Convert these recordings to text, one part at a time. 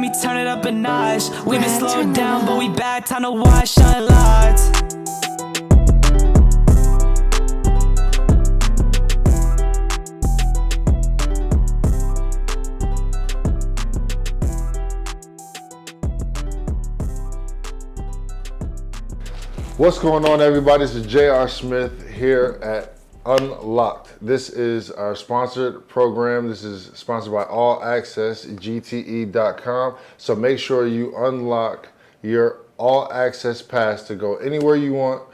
let me turn it up a notch. We've been slowed down, but we back, time to watch, shine lights. What's going on, everybody? This is J.R. Smith here at Unlocked. This is our sponsored program. This is sponsored by All Access GTE.com. So make sure you unlock your All Access pass to go anywhere you want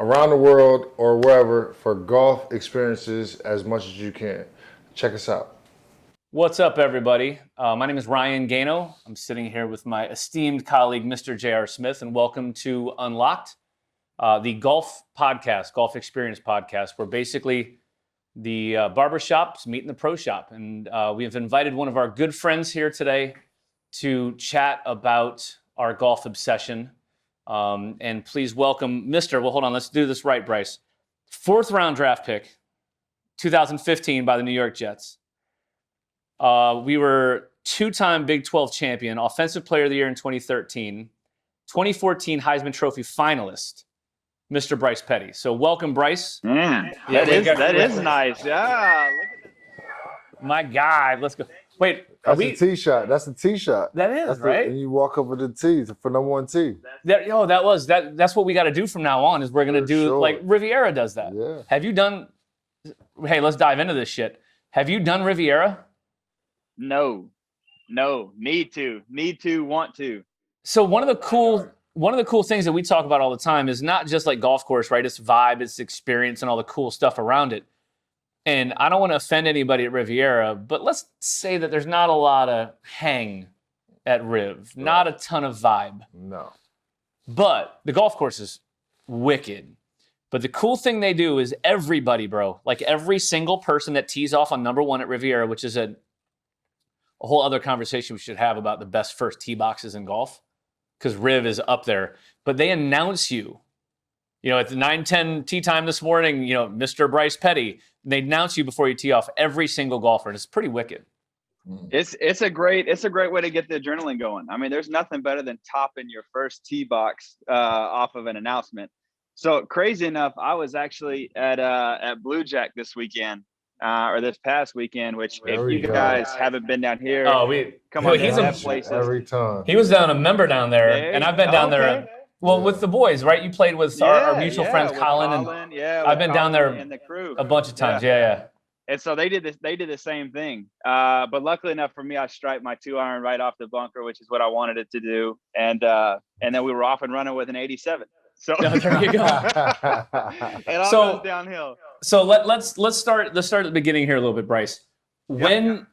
around the world or wherever for golf experiences as much as you can. Check us out. What's up, everybody? My name is Ryan Gano. I'm sitting here with my esteemed colleague, Mr. J.R. Smith, and welcome to Unlocked. The golf podcast, Golf Experience podcast, where basically the barbershops meet in the pro shop. And we have invited one of our good friends here today to chat about our golf obsession. And please welcome Mr. Well, hold on, let's do this right, Bryce. 4th round draft pick, 2015 by the New York Jets. We were 2-time Big 12 champion, Offensive Player of the Year in 2013, 2014 Heisman Trophy finalist, Mr. Bryce Petty. So welcome, Bryce. Man, that is nice. Yeah, look at that. My guy, let's go. Wait, That's a tee shot. That's a tee shot. That is, right? And you walk up with the tee for number one tee. That's what we got to do from now on is we're going to do, like Riviera does that. Yeah. Have you done, hey, let's dive into this shit. Have you done Riviera? No, need to, want to. So one of the cool things that we talk about all the time is not just like golf course, right? It's vibe, it's experience, and all the cool stuff around it. And I don't want to offend anybody at Riviera, but let's say that there's not a lot of hang at Riv, not a ton of vibe. No. But the golf course is wicked. But the cool thing they do is everybody, bro, like every single person that tees off on number 1 at Riviera, which is a whole other conversation we should have about the best first tee boxes in golf, because Riv is up there. But they announce you, at the 9:10 tee time this morning, Mr. Bryce Petty. They announce you before you tee off every single golfer, and it's pretty wicked. It's a great way to get the adrenaline going. I mean, there's nothing better than topping your first tee box off of an announcement. So crazy enough, I was actually at Bluejack this weekend. Or this past weekend, which if you guys haven't been down here, come on, he's a place every time. He was a member down there, and I've been down there. Well, with the boys, right? You played with our mutual friends, Colin, and I've been down there and the crew a bunch of times. Yeah. And so they did this. They did the same thing. But luckily enough for me, I striped my 2-iron right off the bunker, which is what I wanted it to do. And then we were off and running with an 87. So there you go. It all goes downhill. So let's start at the beginning here a little bit, Bryce. When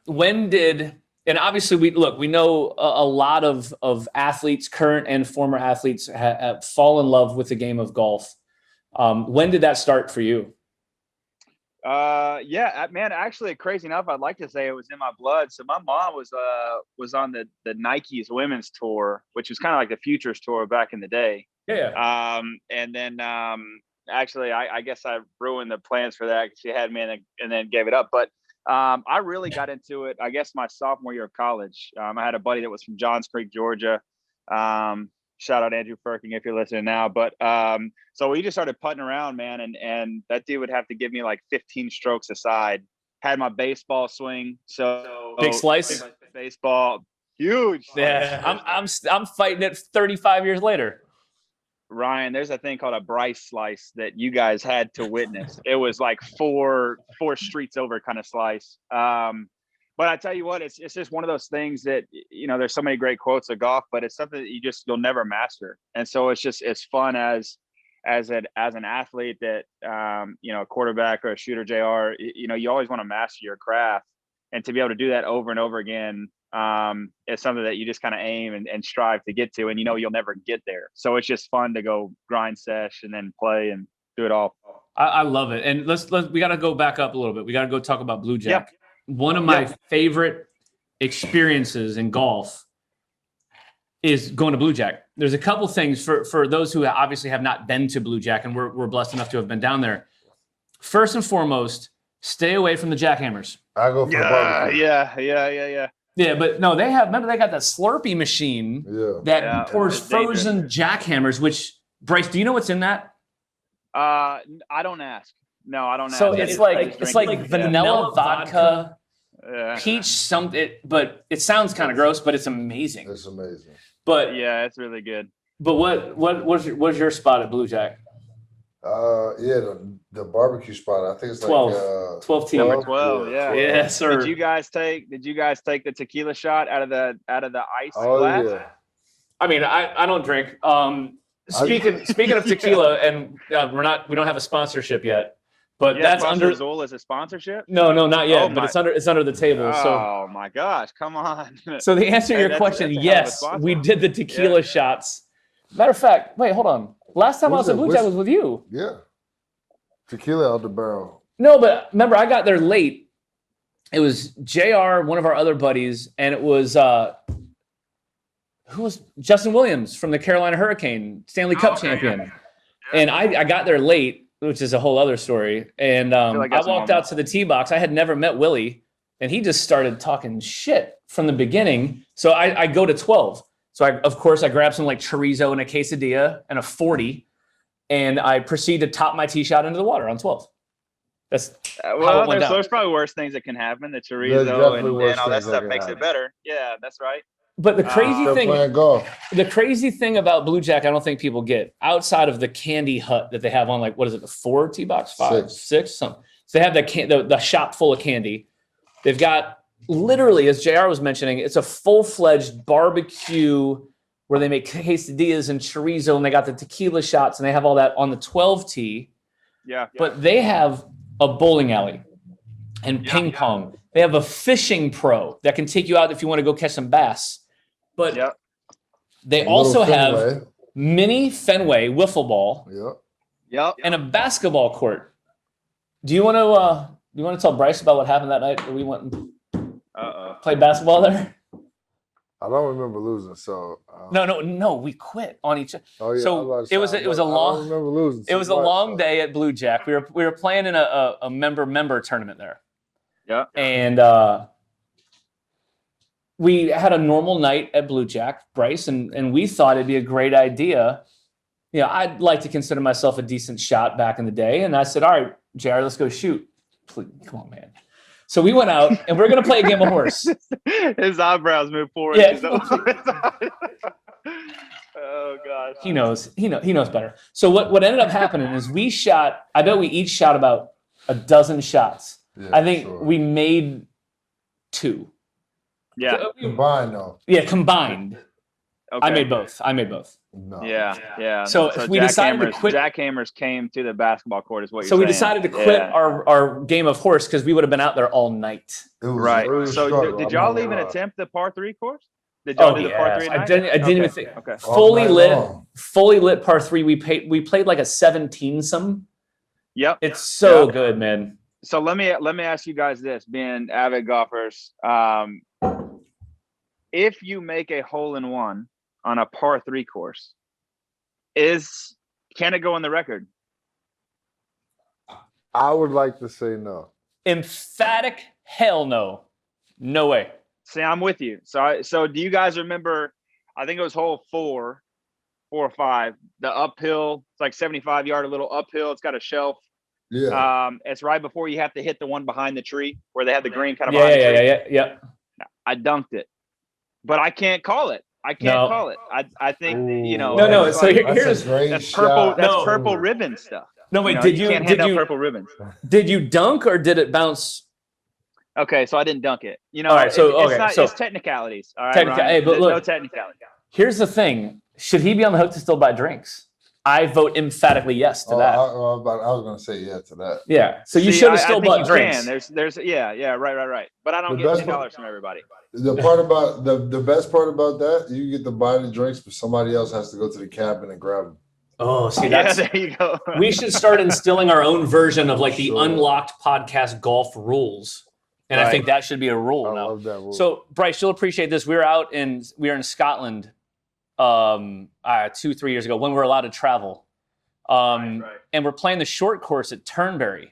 did, and obviously we know a lot of athletes, current and former athletes, have fall in love with the game of golf. When did that start for you? Man, actually, crazy enough, I'd like to say it was in my blood. So my mom was on the Nike's women's tour, which was kind of like the Futures tour back in the day. Yeah. And then actually, I guess I ruined the plans for that because she had me and then gave it up. But I really got into it, I guess, my sophomore year of college. I had a buddy that was from Johns Creek, Georgia. Shout out Andrew Firking if you're listening now. But so we just started putting around, man. And that dude would have to give me like 15 strokes aside. Had my baseball swing. So big slice? Baseball, huge. Yeah, I'm fighting it 35 years later. Ryan, there's a thing called a BRYCE slice that you guys had to witness. It was like four streets over kind of slice. But I tell you what, it's just one of those things that, there's so many great quotes of golf, but it's something that you'll never master. And so it's fun as an athlete that, a quarterback or a shooter, JR, you always want to master your craft, and to be able to do that over and over again, it's something that you just kind of aim and strive to get to, and you'll never get there. So it's just fun to go grind sesh and then play and do it all. I love it. And we got to go back up a little bit. We got to go talk about Bluejack. Yeah. One of my favorite experiences in golf is going to Bluejack. There's a couple things for those who obviously have not been to Bluejack, and we're blessed enough to have been down there. First and foremost, stay away from the jackhammers. I go for the barbecue. Yeah. Yeah, but no, remember they got that Slurpee machine that pours frozen jackhammers, which, Bryce, do you know what's in that? I don't ask. No, I don't ask. So it's like vanilla vodka, peach something, but it sounds kind of gross, but it's amazing. It's amazing. But yeah, it's really good. But what was your spot at Bluejack? The barbecue spot. I think it's 12. 12 team. Number 12, yeah. Yes, sir. Did you guys take the tequila shot out of the ice glass? Yeah. I mean, I don't drink. Speaking of tequila, and we don't have a sponsorship yet, but that's under Zool as a sponsorship. No, not yet. But it's under the table. Oh my gosh, come on. So the answer to your question, yes, we did the tequila shots. Matter of fact, wait, hold on. Last time I was at Bluejack was with you. Yeah. Tequila out the barrel. No, but remember, I got there late. It was JR, one of our other buddies, and it was who was Justin Williams from the Carolina Hurricane, Stanley Cup champion. Yeah. And I got there late, which is a whole other story. And I walked out to the tee box. I had never met Willie, and he just started talking shit from the beginning. So I go to 12. So of course I grabbed some like chorizo and a quesadilla and a 40, and I proceed to top my tee shot into the water on 12. That's how it went down. There's probably worse things that can happen. The chorizo and all that stuff makes it better. Yeah, that's right. But the crazy thing about Bluejack, I don't think people get, outside of the candy hut that they have on, like, what is it, the 4 tee box, 5, 6, something. So they have the shop full of candy. They've got literally, as JR was mentioning, it's a full-fledged barbecue where they make quesadillas and chorizo, and they got the tequila shots, and they have all that on the 12 tee. Yeah. But they have a bowling alley and ping pong. They have a fishing pro that can take you out if you want to go catch some bass. But they also have mini Fenway wiffle ball. And a basketball court. Do you want to tell Bryce about what happened that night that we went and played basketball there? I don't remember losing, so no, we quit on each other. Oh yeah, so it was a long. I don't remember losing. It was a long day at Bluejack. We were playing in a member tournament there. Yeah. And we had a normal night at Bluejack, Bryce, and we thought it'd be a great idea. You know, I'd like to consider myself a decent shot back in the day, and I said, "All right, JR, let's go shoot." Please, come on, man. So we went out, and we're going to play a game of horse. His eyebrows move forward. Yeah. Oh, gosh. He knows better. So what ended up happening is I bet we each shot about a dozen shots. Yeah, I think we made 2. Yeah. Combined, though. Yeah, combined. Okay. I made both. No. Yeah. So we decided to quit. Jackhammers came to the basketball court, is what you're saying. So we decided to quit our game of horse because we would have been out there all night. Right. So did y'all even attempt the par 3 course? Did y'all do the par 3 night? I didn't even think. Okay. Fully lit par 3. We played like a 17-some. Yep. It's so good, man. So let me ask you guys this, being avid golfers. If you make a hole-in-one on a par 3 course, can it go in the record? I would like to say no. Emphatic hell no. No way. See, I'm with you. So do you guys remember, I think it was hole 4 or 5, the uphill, it's like 75-yard, a little uphill. It's got a shelf. Yeah. It's right before you have to hit the one behind the tree where they have the green kind of behind the tree. Yeah. I dunked it, but I can't call it. I call it. I think, No. So here's that's purple. That's purple ribbon stuff. No, wait. You can't hand out purple ribbons. Did you dunk or did it bounce? Okay, so I didn't dunk it. All right, it's technicalities. All right, hey, but look, no technicality. Here's the thing: should he be on the hook to still buy drinks? I vote emphatically yes to that. I was going to say yeah to that. Yeah, so you should have still bought drinks. There's right. But I don't get $10 from everybody. The part about the best part about that, you get to buy the drinks, but somebody else has to go to the cabin and grab them. Oh, see, there you go. We should start instilling our own version of like the Unlocked podcast golf rules. And I think that should be a rule now. Love that rule. So, Bryce, you'll appreciate this. We were in Scotland 2-3 years ago when we were allowed to travel. And we're playing the short course at Turnberry.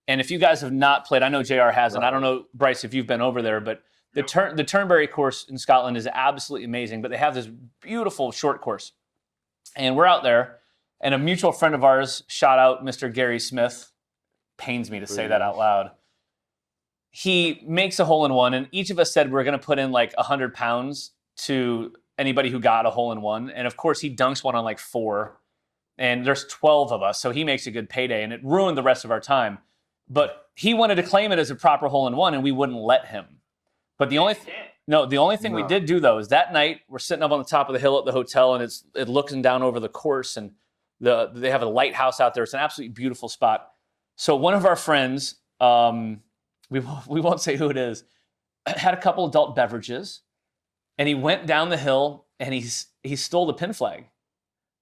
And if you guys have not played, I know JR hasn't. I don't know, Bryce, if you've been over there, but the Turnberry course in Scotland is absolutely amazing, but they have this beautiful short course. And we're out there, and a mutual friend of ours, shout out Mr. Gary Smith, pains me to say that out loud. He makes a hole-in-one, and each of us said we're going to put in like 100 pounds to anybody who got a hole-in-one. And of course, he dunks one on like 4, and there's 12 of us, so he makes a good payday, and it ruined the rest of our time. But he wanted to claim it as a proper hole-in-one, and we wouldn't let him. But the only thing we did do, though, is that night we're sitting up on the top of the hill at the hotel, and it looking down over the course, and they have a lighthouse out there. It's an absolutely beautiful spot. So one of our friends, we won't say who it is, had a couple adult beverages, and he went down the hill, and he stole the pin flag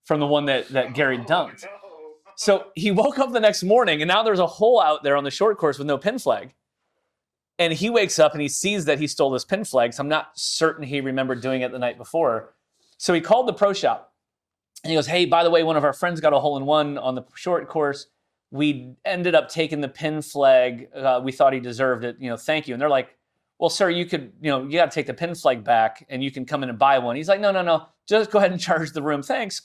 from the one that Gary dunked. So he woke up the next morning, and now there's a hole out there on the short course with no pin flag. And he wakes up and he sees that he stole this pin flag. So I'm not certain he remembered doing it the night before. So he called the pro shop and he goes, hey, by the way, one of our friends got a hole-in-one on the short course. We ended up taking the pin flag. We thought he deserved it. Thank you. And they're like, well, sir, you could, you got to take the pin flag back and you can come in and buy one. He's like, no. Just go ahead and charge the room. Thanks.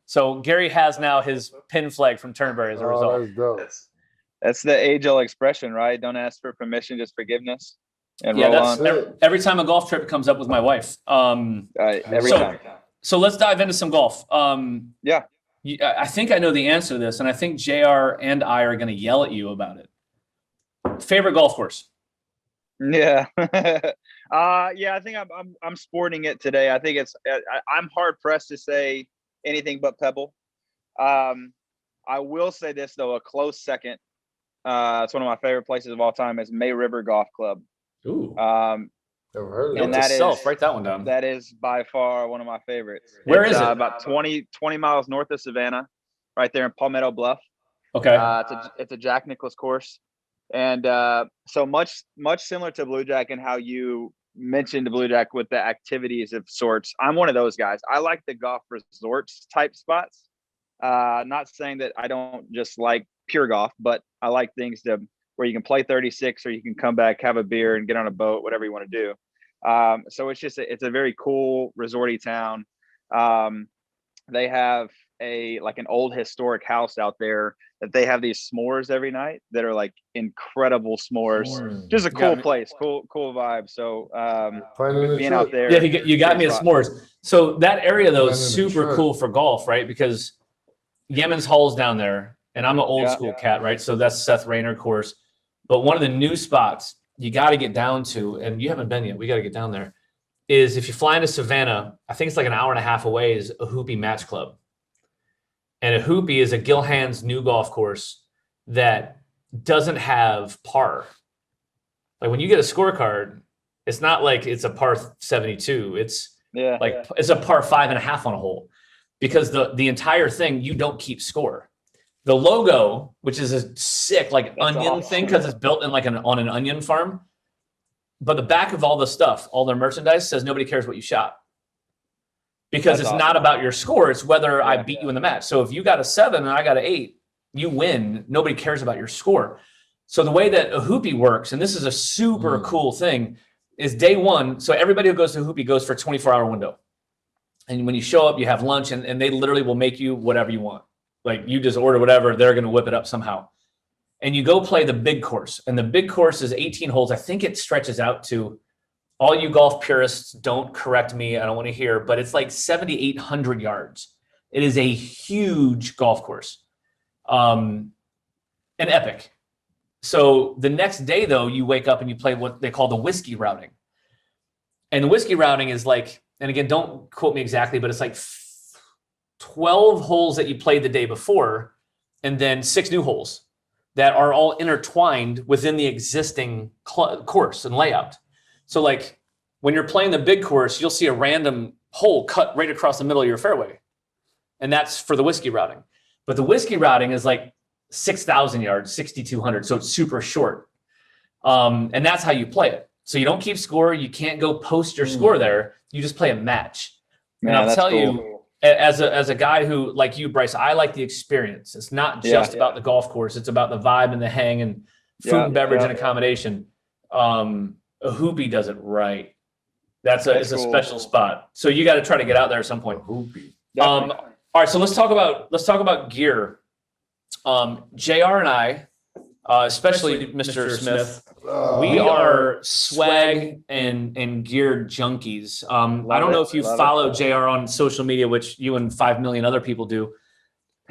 So Gary has now his pin flag from Turnberry as a result. That's dope. That's the age-old expression, right? Don't ask for permission, just forgiveness. And yeah, roll on. Every time a golf trip comes up with my wife. Every time. So let's dive into some golf. Yeah. I think I know the answer to this, and I think JR and I are going to yell at you about it. Favorite golf course? Yeah. I think I'm sporting it today. I think I'm hard pressed to say anything but Pebble. I will say this though, a close second. It's one of my favorite places of all time is May River Golf Club. Ooh. Never heard of And that. write that one down. That is by far one of my favorites. Where is it? About 20 miles north of Savannah, right there in Palmetto Bluff. Okay. It's a Jack Nicklaus course. And so much similar to Bluejack and how you mentioned Bluejack with the activities of sorts. I'm one of those guys. I like the golf resorts type spots. Not saying that I don't just like pure golf, but I like things where you can play 36 or you can come back, have a beer and get on a boat, whatever you want to do. So it's a very cool resorty town. They have an old historic house out there that they have these s'mores every night that are like incredible s'mores. Just a cool place, cool vibe. So being out there. Yeah, you got me at s'mores. So that area though is super cool for golf, right? Because Yemen's Hall's down there, and I'm an old school cat, right? So that's Seth Rayner course. But one of the new spots you got to get down to, and you haven't been yet, we got to get down there, is if you fly into Savannah, I think it's like an hour and a half away, is a Hoopie Match Club. And a Hoopie is a Gilhan's new golf course that doesn't have par. Like when you get a scorecard, it's not like it's a par 72. It's it's a par 5.5 on a hole. Because the entire thing, you don't keep score. The logo, which is a sick onion thing because it's built in on an onion farm, but the back of all the stuff, all their merchandise says nobody cares what you shot. Because it's not about your score, it's whether I beat you in the match. So if you got a 7 and I got an 8, you win. Nobody cares about your score. So the way that a Hoopie works, and this is a super cool thing, is day one. So everybody who goes to Hoopie goes for a 24-hour window. And when you show up, you have lunch, and they literally will make you whatever you want. Like you just order whatever, they're going to whip it up somehow. And you go play the big course. And the big course is 18 holes. I think it stretches out to, all you golf purists, don't correct me, I don't want to hear, but it's like 7,800 yards. It is a huge golf course. An epic. So the next day, though, you wake up and you play what they call the whiskey routing. And the whiskey routing is like, and again, don't quote me exactly, but it's like 12 holes that you played the day before, and then 6 new holes that are all intertwined within the existing course and layout. So like when you're playing the big course, you'll see a random hole cut right across the middle of your fairway. And that's for the whiskey routing. But the whiskey routing is like 6,000 yards, 6,200. So it's super short. And that's how you play it. So you don't keep score. You can't go post your score there. You just play a match. And I'll tell you, as a guy who, like you, Bryce, I like the experience. It's not just about the golf course. It's about the vibe and the hang and food and beverage and accommodation. A Hoopie does it right. It's That's a cool. special spot. So you got to try to get out there at some point. Hoopie. All right, so let's talk about gear. JR and I, especially Mr. Smith, we are swag and gear junkies. I don't know if you follow JR on social media, which you and 5 million other people do.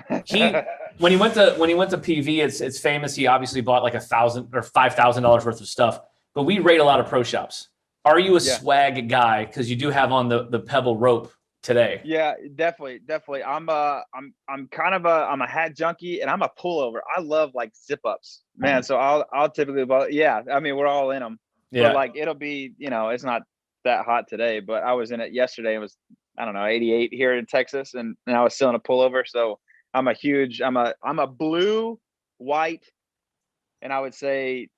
When he went to PV, it's famous. He obviously bought like $1,000 or $5,000 worth of stuff. But we raid a lot of pro shops. Are you a swag guy? Because you do have on the Pebble rope today. Yeah, definitely. I'm kind of a hat junkie, and I'm a pullover. I love like zip ups, man. So I'll typically, I mean, we're all in them. Yeah. But like it'll be, it's not that hot today, but I was in it yesterday. It was, I don't know, 88 here in Texas, and I was still in a pullover. So I'm a blue, white, and I would say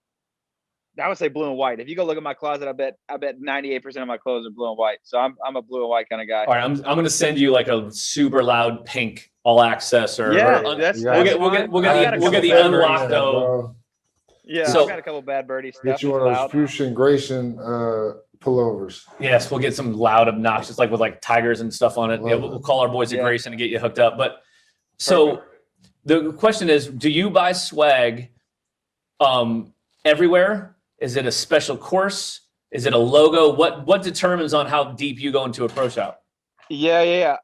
blue and white. If you go look at my closet, I bet 98% of my clothes are blue and white. So I'm a blue and white kind of guy. All right, I'm going to send you like a super loud pink All Access or we'll get the unlocked though. Yeah, so, I've got a couple bad birdie stuff. Get you one of those fuchsia and Grayson pullovers. Yes, we'll get some loud, obnoxious, like with like tigers and stuff on it. Yeah, we'll call our boys at Grayson to get you hooked up. But so the question is, do you buy swag everywhere? Is it a special course? Is it a logo? What determines on how deep you go into a pro shop? Yeah.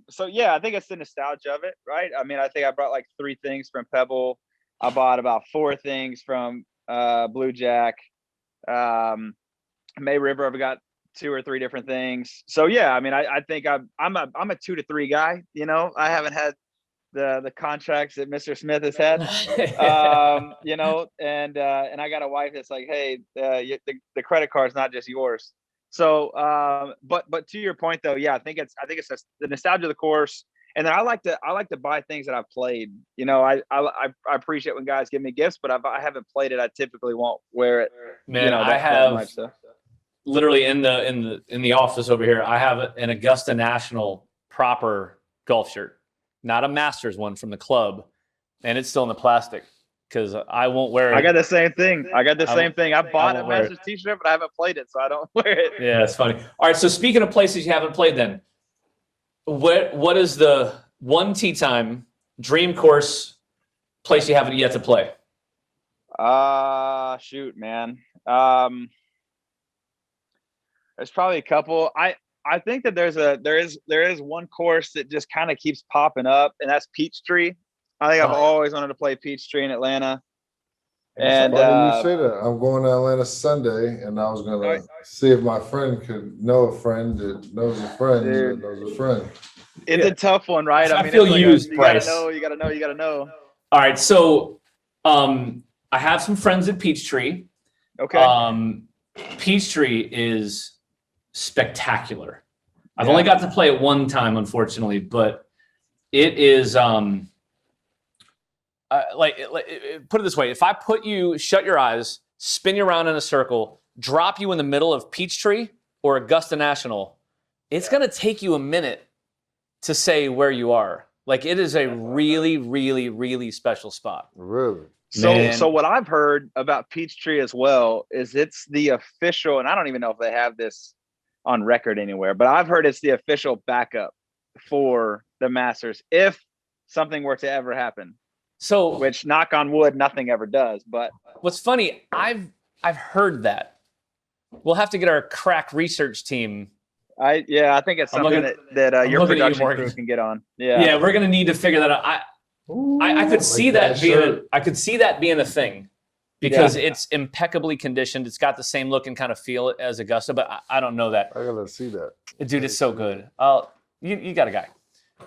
So I think it's the nostalgia of it, right? I mean, I think I brought like 3 things from Pebble. I bought about 4 things from Bluejack. May River, I've got 2 or 3 different things. So I mean, I think I'm a 2 to 3 guy. I haven't had the contracts that Mr. Smith has had, and I got a wife that's like, hey, the credit card's not just yours. So, but to your point though, I think it's the nostalgia of the course, and then I like to buy things that I've played. I appreciate when guys give me gifts, but if I haven't played it, I typically won't wear it. Man, I have literally in the office over here, I have an Augusta National proper golf shirt. Not a Masters one from the club, and it's still in the plastic because I won't wear it. I got the same thing. I bought a Masters t-shirt, but I haven't played it, so I don't wear it. Yeah, it's funny. All right, so speaking of places you haven't played then, what is the one tee time dream course place you haven't yet to play? Shoot, man. There's probably a couple. I think that there is one course that just kind of keeps popping up, and that's Peachtree. I think I've always wanted to play Peachtree in Atlanta. And why do you say that? I'm going to Atlanta Sunday, and I was gonna see if my friend could know a friend that knows a friend that knows a friend. It's a tough one, right? I feel used, Bryce. You gotta know. All right, so I have some friends at Peachtree. Okay. Peachtree is spectacular. I've only got to play it one time, unfortunately, but it is put it this way: if I shut your eyes, spin you around in a circle, drop you in the middle of Peachtree or Augusta National, it's gonna take you a minute to say where you are. Like, it is a really, really, really special spot. Really? So what I've heard about Peachtree as well is it's the official, and I don't even know if they have this on record anywhere, but I've heard it's the official backup for the Masters if something were to ever happen. So, which, knock on wood, nothing ever does. But what's funny, I've heard that. We'll have to get our crack research team. I think it's something that your production crew can get on. Yeah, we're gonna need to figure that out. I could see that being a thing. Because it's impeccably conditioned. It's got the same look and kind of feel as Augusta, but I don't know that. I gotta see that. Dude, it's so good. You got a guy.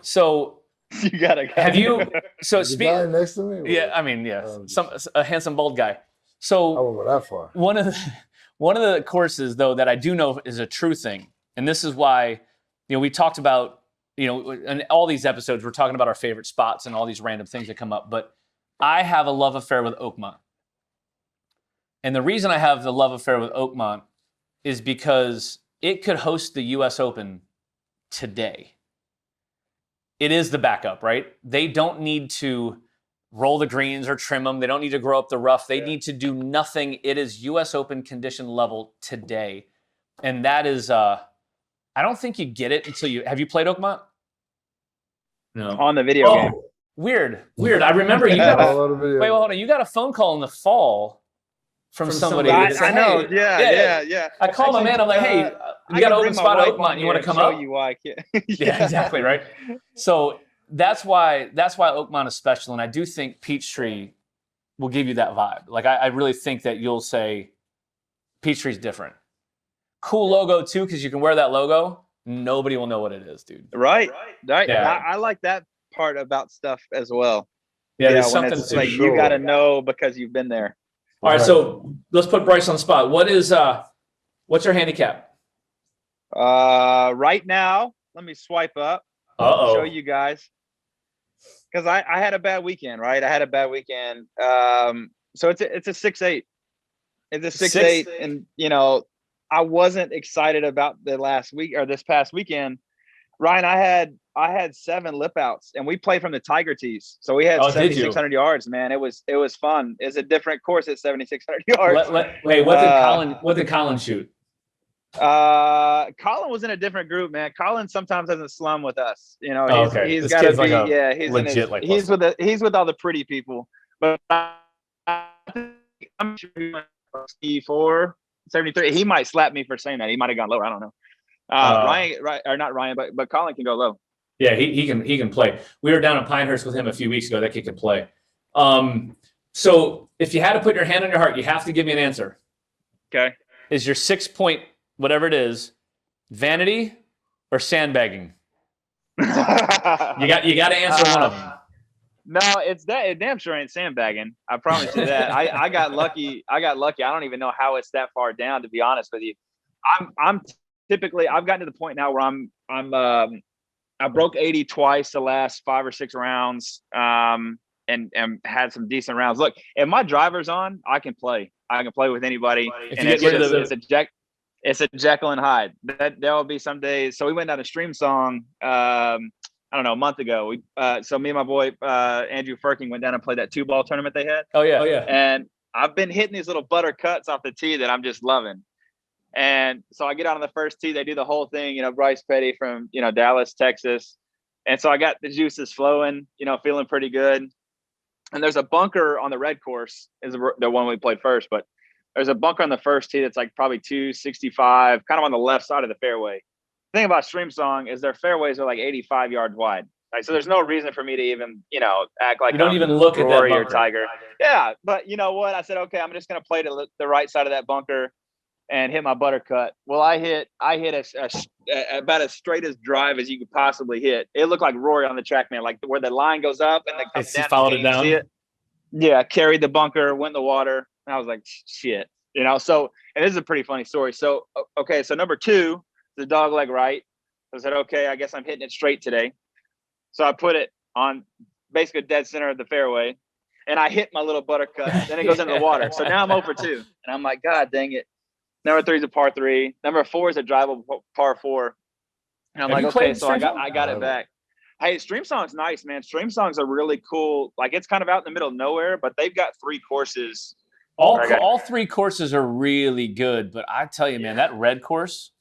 So you got a guy. Have you? So the guy next to me? Yeah, I mean, a handsome bald guy. So I won't go that far. One of the courses though that I do know is a true thing, and this is why we talked about in all these episodes we're talking about our favorite spots and all these random things that come up, but I have a love affair with Oakmont. And the reason I have the love affair with Oakmont is because it could host the US Open today. It is the backup, right? They don't need to roll the greens or trim them. They don't need to grow up the rough. They need to do nothing. It is U.S. Open condition level today. And that is, I don't think you get it until have you played Oakmont? No. On the video game. Weird. I remember you got wait, hold on. You got a phone call in the fall from somebody. I know. Yeah. I called my man. I'm like, hey, you got an open spot at Oakmont. You want to come up? You why I can't. Yeah, exactly, right? So that's why Oakmont is special. And I do think Peachtree will give you that vibe. Like, I really think that you'll say Peachtree's different. Cool logo, too, because you can wear that logo. Nobody will know what it is, dude. Right. Yeah. I like that part about stuff as well. Yeah, there's when something it's like you got to know because you've been there. All right, so let's put Bryce on the spot. What's your handicap? Right now, let me swipe up. Show you guys. Because I had a bad weekend, right? I had a bad weekend. So it's a 6-8. It's a 6-8, and I wasn't excited about this past weekend. Ryan, I had 7 lip outs, and we played from the Tiger tees. So we had 7,600 yards, man. It was fun. It's a different course at 7,600 yards. Wait, what did Colin shoot? Colin was in a different group, man. Colin sometimes doesn't slum with us. He's got to be he's legit he's with all the pretty people. But I'm sure he went 64, 73. He might slap me for saying that. He might have gone lower. I don't know. Ryan, right, or not Ryan, but Colin can go low. Yeah, he can play. We were down in Pinehurst with him a few weeks ago. That kid can play. So if you had to put your hand on your heart, you have to give me an answer. Okay. Is your 6-point, whatever it is, vanity or sandbagging? You got to answer one of them. No, it's that. It damn sure ain't sandbagging. I promise you that. I got lucky. I don't even know how it's that far down, to be honest with you. I'm typically, I've gotten to the point now where I broke 80 twice the last 5 or 6 rounds, and had some decent rounds. Look, if my driver's on, I can play. I can play with anybody. It's a Jekyll and Hyde. There will be some days. So we went down to Streamsong, I don't know, a month ago. So me and my boy Andrew Firking went down and played that 2-ball tournament they had. Oh yeah. And I've been hitting these little butter cuts off the tee that I'm just loving. And so I get out on the first tee. They do the whole thing, BRYCE PETTY from Dallas, Texas. And so I got the juices flowing, feeling pretty good. And there's a bunker on the red course, is the one we played first, but there's a bunker on the first tee that's like probably 265, kind of on the left side of the fairway. The thing about Streamsong is their fairways are like 85 yards wide. Right? So there's no reason for me to even, act like you don't even look at that bunker. Or Tiger. Yeah, but you know what? I said, okay, I'm just going to play to the right side of that bunker and hit my butter cut. Well, I hit about as straight as drive as you could possibly hit. It looked like Rory on the track, man, like where the line goes up and then comes down. Followed it down. See it? Yeah, carried the bunker, went in the water. And I was like, shit, So, and this is a pretty funny story. So, okay, so number 2, the dog leg right. I said, okay, I guess I'm hitting it straight today. So I put it on basically dead center of the fairway, and I hit my little buttercup. Then it goes into the water. So now I'm 0 for 2, and I'm like, God dang it. Number 3 is a par 3. Number 4 is a drivable par 4. And I'm like, okay, so I got it back. Hey, Streamsong's nice, man. Streamsong's a really cool. Like, it's kind of out in the middle of nowhere, but they've got 3 courses. All 3 courses are really good, but I tell you, man, that red course.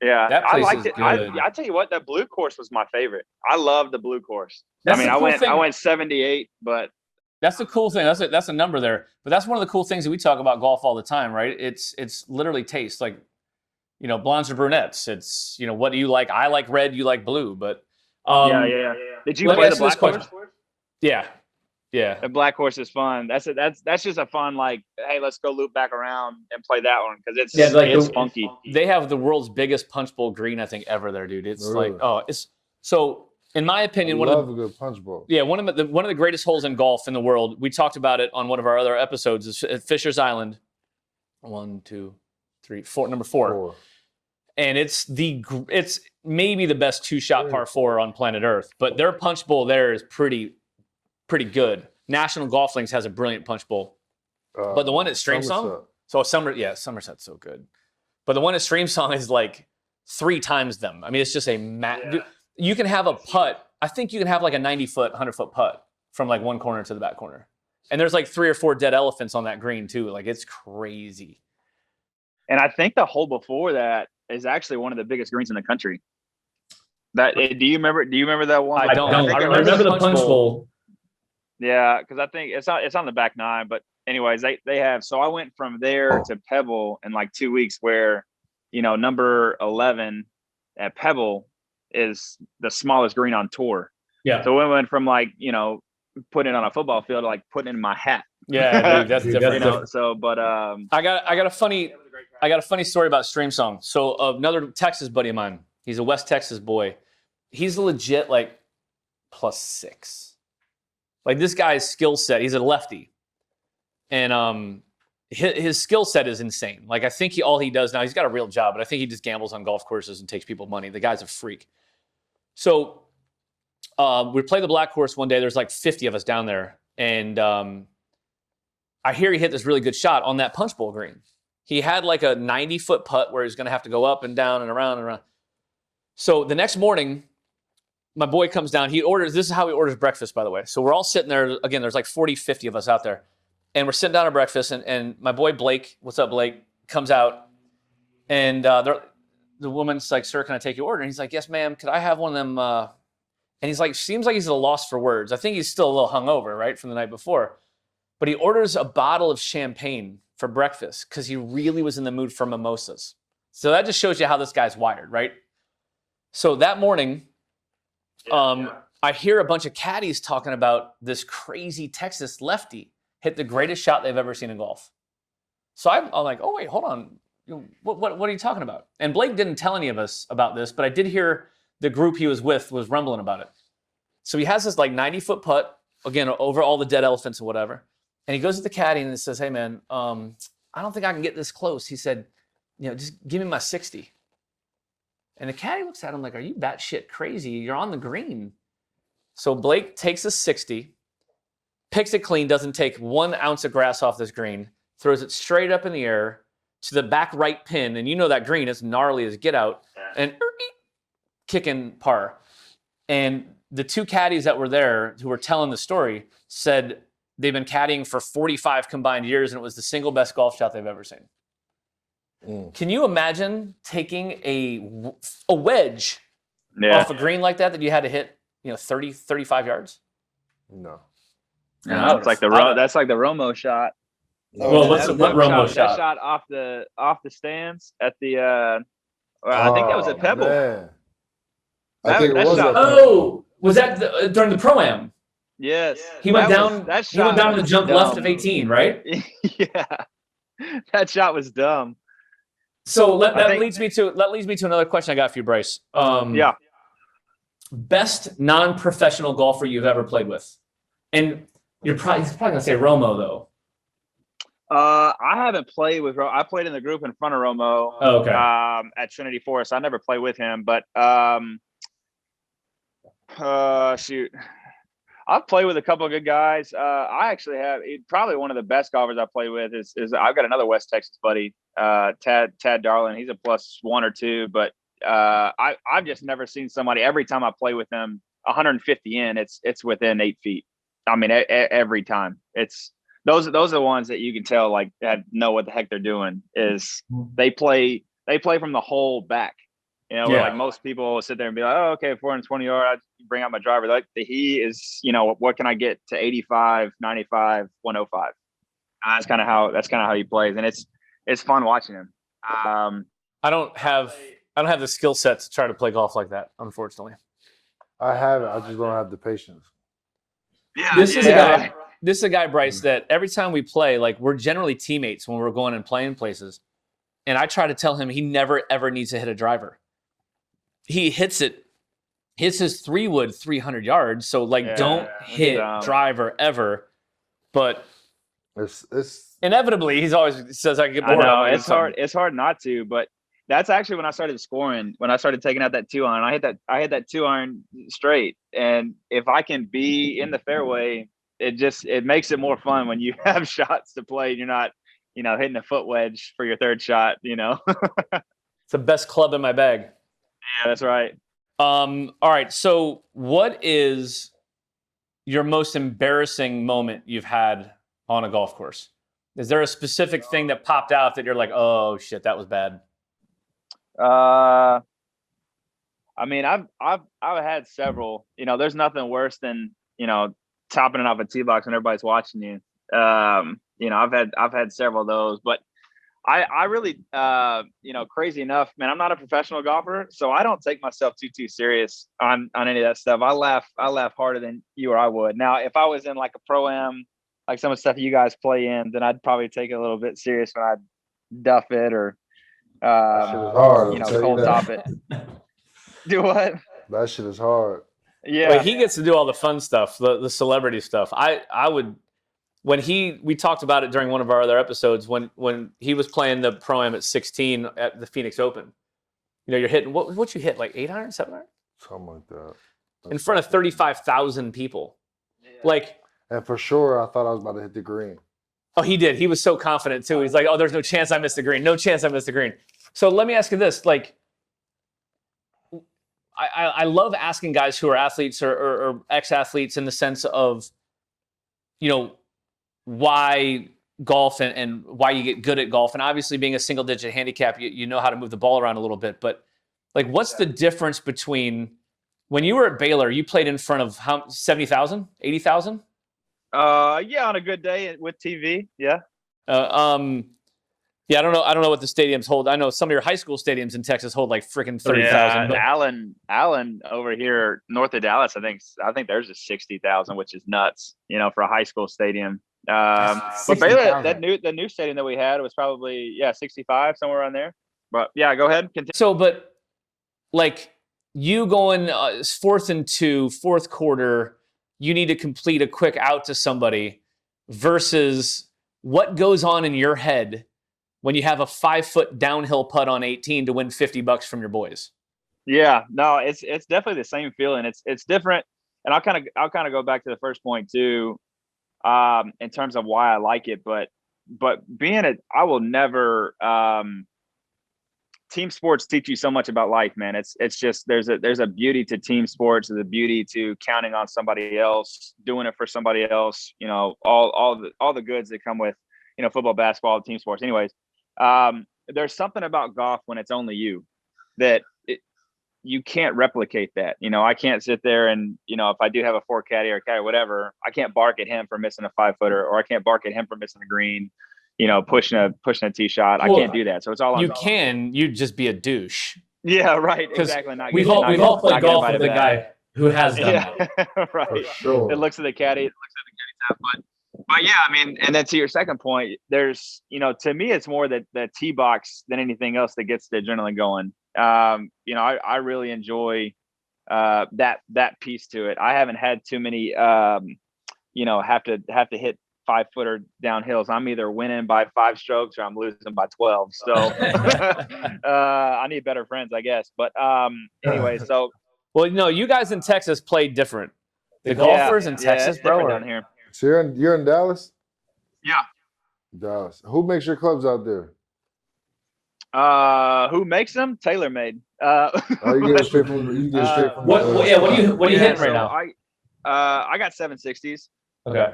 Yeah, that place I liked is it. Good. I tell you what, that blue course was my favorite. I love the blue course. That's I went 78, but that's the cool thing. That's a number there. But that's one of the cool things that we talk about golf all the time, right? It's literally taste. Like, blondes or brunettes. It's what do you like? I like red. You like blue. But yeah. Did you play the black course? Yeah. Yeah, the black horse is fun. That's just a fun, like, hey, let's go loop back around and play that one because it's funky. They have the world's biggest punch bowl green, I think, ever there, dude. It's really? It's so. In my opinion, I love a good punch bowl. Yeah, one of the greatest holes in golf in the world. We talked about it on one of our other episodes. Is at Fisher's Island. 1, 2, 3, 4. Number 4. And it's maybe the best 2-shot par 4 on planet Earth. But their punch bowl there is pretty good. National Golf Links has a brilliant punch bowl. But the one at Streamsong, Somerset's so good. But the one at Streamsong is like 3 times them. I mean, it's just you can have a putt. I think you can have like a 90-foot, 100-foot putt from like one corner to the back corner. And there's like 3 or 4 dead elephants on that green too. Like it's crazy. And I think the hole before that is actually one of the biggest greens in the country. Do you remember that one? I don't. I remember the punch bowl. Yeah, because I think it's on the back 9. But anyways, they have. So I went from there to Pebble in like 2 weeks, where number 11 at Pebble is the smallest green on tour. Yeah. So we went from like putting it on a football field to like putting it in my hat. Yeah, dude, that's different. I got a funny story about Streamsong. So another Texas buddy of mine, he's a West Texas boy. He's legit like +6. Like this guy's skill set, he's a lefty, and his skill set is insane. Like I think all he does now, he's got a real job, but I think he just gambles on golf courses and takes people money. The guy's a freak. So we play the black course one day. There's like 50 of us down there, and I hear he hit this really good shot on that punch bowl green. He had like a 90-foot putt where he's going to have to go up and down and around and around. So the next morning, my boy comes down. This is how he orders breakfast, by the way. So we're all sitting there. Again, there's like 40, 50 of us out there. And we're sitting down at breakfast, and my boy Blake, what's up, Blake, comes out. And the woman's like, sir, can I take your order? And he's like, yes, ma'am. Could I have one of them? And he's like, seems like he's at a loss for words. I think he's still a little hungover, right, from the night before. But he orders a bottle of champagne for breakfast because he really was in the mood for mimosas. So that just shows you how this guy's wired, right? So that morning, I hear a bunch of caddies talking about this crazy Texas lefty hit the greatest shot they've ever seen in golf. So I'm like, oh, wait, hold on. What are you talking about? And Blake didn't tell any of us about this, but I did hear the group he was with was rumbling about it. So he has this like 90-foot putt, again, over all the dead elephants and whatever. And he goes to the caddy and he says, hey, man, I don't think I can get this close. He said, just give me my 60. And the caddy looks at him like, are you batshit crazy? You're on the green. So Blake takes a 60, picks it clean, doesn't take 1 ounce of grass off this green, throws it straight up in the air to the back right pin. And that green is gnarly as get out. And kicking par. And the 2 caddies that were there who were telling the story said they've been caddying for 45 combined years, and it was the single best golf shot they've ever seen. Can you imagine taking a wedge off a green like that you had to hit 30, 35 yards? No. That's like the Romo shot. Well, what Romo shot? That shot off the stands at the. I think that was at Pebble. Man. I think it was. Was that during the Pro-Am? Yes. He went down. He went down to the jump left of 18, right? Yeah. That shot was dumb. So that leads me to another question I got for you, Bryce. Yeah. Best non-professional golfer you've ever played with, and he's probably gonna say Romo though. I haven't played with Romo. I played in the group in front of Romo. Oh, okay. At Trinity Forest. I never played with him, but shoot. I've played with a couple of good guys. I actually have probably one of the best golfers I play with is I've got another West Texas buddy, Tad Darling. He's a +1 or 2, but I've just never seen somebody. Every time I play with them, 150 in, it's within 8 feet. I mean, every time. It's those are the ones that you can tell like that know what the heck they're doing. Is they play from the hole back. Where like most people will sit there and be like, oh, okay, 420 yards, I bring out my driver. Like he is, what can I get to 85, 95, 105? That's kind of how he plays, and it's fun watching him. I don't have the skill set to try to play golf like that, unfortunately. I have it. I just don't have the patience. Yeah, This is a guy, Bryce, that every time we play, like we're generally teammates when we're going and playing places, and I try to tell him he never ever needs to hit a driver. He hits his 3-wood 300 yards. So like, don't hit driver ever. But it's inevitably, he's always says I get bored. I know it's hard. It's hard not to, but that's actually when I started scoring. When I started taking out that 2-iron, I hit that 2-iron straight. And if I can be in the fairway, it makes it more fun when you have shots to play. And you're not, hitting a foot wedge for your 3rd shot. It's the best club in my bag. Yeah, that's right. All right. So what is your most embarrassing moment you've had on a golf course? Is there a specific thing that popped out that you're like, oh shit, that was bad? I mean, I've had several. You know, there's nothing worse than, you know, topping it off a tee box when everybody's watching you. You know, I've had several of those, but I really, you know, crazy enough, man, I'm not a professional golfer, so I don't take myself too serious on any of that stuff. I laugh harder than you or I would. Now, if I was in like a pro-am, like some of the stuff you guys play in, then I'd probably take it a little bit serious when I'd duff it or, hard, you know, cold top it. Do what? That shit is hard. Yeah. Like, he gets to do all the fun stuff, the celebrity stuff. I would. When we talked about it during one of our other episodes, when he was playing the Pro-Am at 16 at the Phoenix Open, you know, you're hitting, what you hit, like 8 iron, 7 iron? Something like that. In front of 35,000 people. Yeah. Like, and for sure, I thought I was about to hit the green. Oh, he did. He was so confident too. He's like, oh, there's no chance I missed the green. No chance I missed the green. So let me ask you this. Like, I love asking guys who are athletes or ex-athletes in the sense of, you know, why golf and why you get good at golf. And obviously being a single digit handicap, you know how to move the ball around a little bit. But like, what's the difference between when you were at Baylor, you played in front of how 70,000, 80,000? Yeah, on a good day with TV. Yeah. Yeah, I don't know what the stadiums hold. I know some of your high school stadiums in Texas hold like freaking 30,000. Yeah, Allen over here north of Dallas, I think there's a 60,000, which is nuts, you know, for a high school stadium. But Baylor, the new stadium that we had was probably 65, somewhere around there. But yeah, go ahead. Continue. So, but like you going 4th and 2, fourth quarter, you need to complete a quick out to somebody versus what goes on in your head when you have a 5-foot downhill putt on 18 to win $50 from your boys. Yeah, no, it's definitely the same feeling. It's different. And I'll kind of go back to the first point too, in terms of why I like it, but I will never, team sports teach you so much about life, man. It's just, there's a beauty to team sports. There's a beauty to counting on somebody else, doing it for somebody else, you know, all the goods that come with, you know, football, basketball, team sports. Anyways, there's something about golf when it's only you that you can't replicate that. You know, I can't sit there and, you know, if I do have a 4 caddy or a caddy or whatever, I can't bark at him for missing a 5-footer, or I can't bark at him for missing a green, you know, pushing a tee shot. I can't do that. So it's all on you golf. you'd just be a douche. Yeah, right. Exactly. We've all played golf with a guy who has done that. Right. Sure. It looks at the caddy, tap, but yeah, I mean, and then to your second point, there's, you know, to me, it's more the tee box than anything else that gets the adrenaline going. You know, I really enjoy that piece to it. I haven't had too many, you know, have to hit 5-footer downhills. I'm either winning by 5 strokes or I'm losing by 12. So I need better friends, I guess. But anyway, so. Well, no, you guys in Texas played different. The golfers in Texas, bro, down here. So you're in Dallas? Yeah. Dallas. Who makes your clubs out there? Who makes them? TaylorMade. You get it straight from what are you hitting right now? I got 760s. Okay.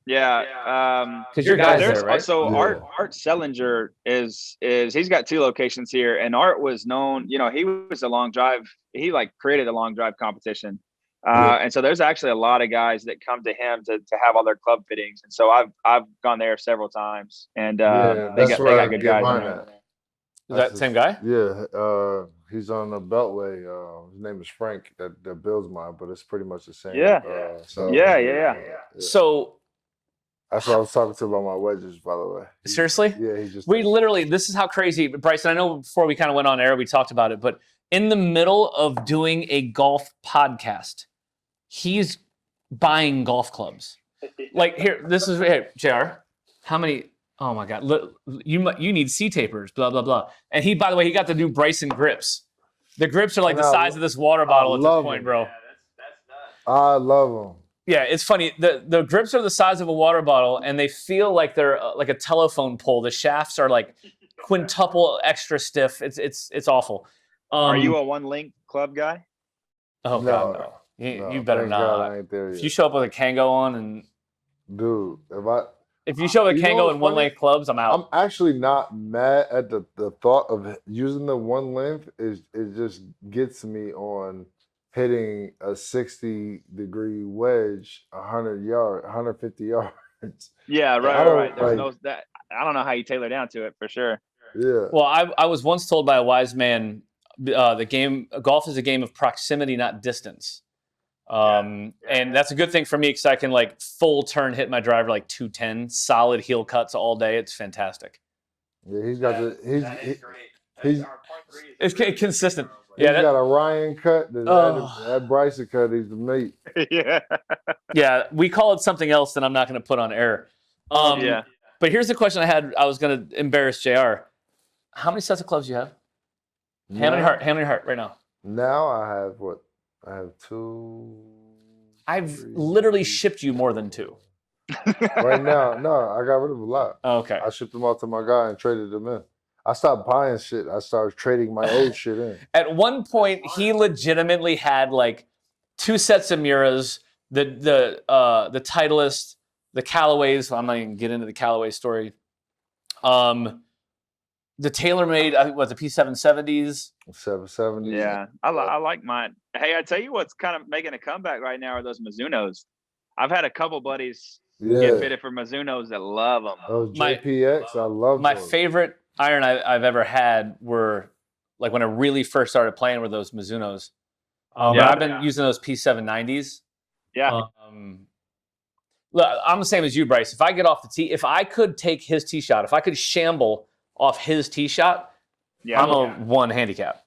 Yeah. Because your guys there, right? So Yeah. Art Sellinger is he's got 2 locations here, and Art was known, you know, he was a long drive. He like created a long drive competition. And so there's actually a lot of guys that come to him to have all their club fittings. And so I've gone there several times, and they got good guys in there. Is that the same guy? Yeah, he's on the Beltway. His name is Frank. That builds mine, but it's pretty much the same. Yeah. Yeah. So that's what I was talking to about my wedges, by the way. seriously? Yeah, he just. This is how crazy, Bryce, and I know before we kind of went on air, we talked about it, but in the middle of doing a golf podcast, he's buying golf clubs. Like here, JR, how many? Oh my God, look, you need C-tapers, blah, blah, blah. And he, by the way, he got the new Bryson grips. The grips are like the size of this water bottle at this point, bro. Yeah, that's nuts. I love them. Yeah, it's funny. The grips are the size of a water bottle, and they feel like they're like a telephone pole. The shafts are like quintuple extra stiff. It's awful. Are you a one link club guy? Oh No. God, You better thank not. God I ain't there If yet. you show up with a Kango on and Dude, if you show up with You know Kango what's and one funny? length clubs, I'm out. I'm actually not mad at the thought of using the one length. It just gets me on hitting a 60-degree wedge 150 yards. Yeah, I right, don't right. There's like, no that. I don't know how you tailor down to it for sure. yeah. Well, I was once told by a wise man, golf is a game of proximity, not distance. And that's a good thing for me because I can like full turn hit my driver like 210, solid heel cuts all day. It's fantastic. Yeah, he's got he's It's consistent. he's Yeah, got a Ryan cut. Oh. That Bryson cut, he's the mate. Yeah. yeah. We call it something else that I'm not going to put on air. Yeah. But here's the question I had. I was going to embarrass JR. How many sets of clubs do you have? Hand on your heart right now. Now I have what? I have 2. I've 3, literally shipped you more than 2. Right now, no, I got rid of a lot. Oh, okay. I shipped them all to my guy and traded them in. I stopped buying shit. I started trading my old shit in. At one point, he legitimately had like 2 sets of Miras, the Titleist, the Callaways. Well, I'm not even gonna get into the Callaway story. The TaylorMade, I think, what, the P770s. 770. Yeah, I like mine. Hey, I tell you what's kind of making a comeback right now are those Mizunos. I've had a couple buddies get fitted for Mizunos that love them. Those JPX, I love My those. favorite iron I've ever had were like when I really first started playing were those Mizunos. But I've been using those P790s. Yeah. Look, I'm the same as you, Bryce. If I get off the tee, if I could take his tee shot, if I could shamble off his tee shot, I'm a 1 handicap.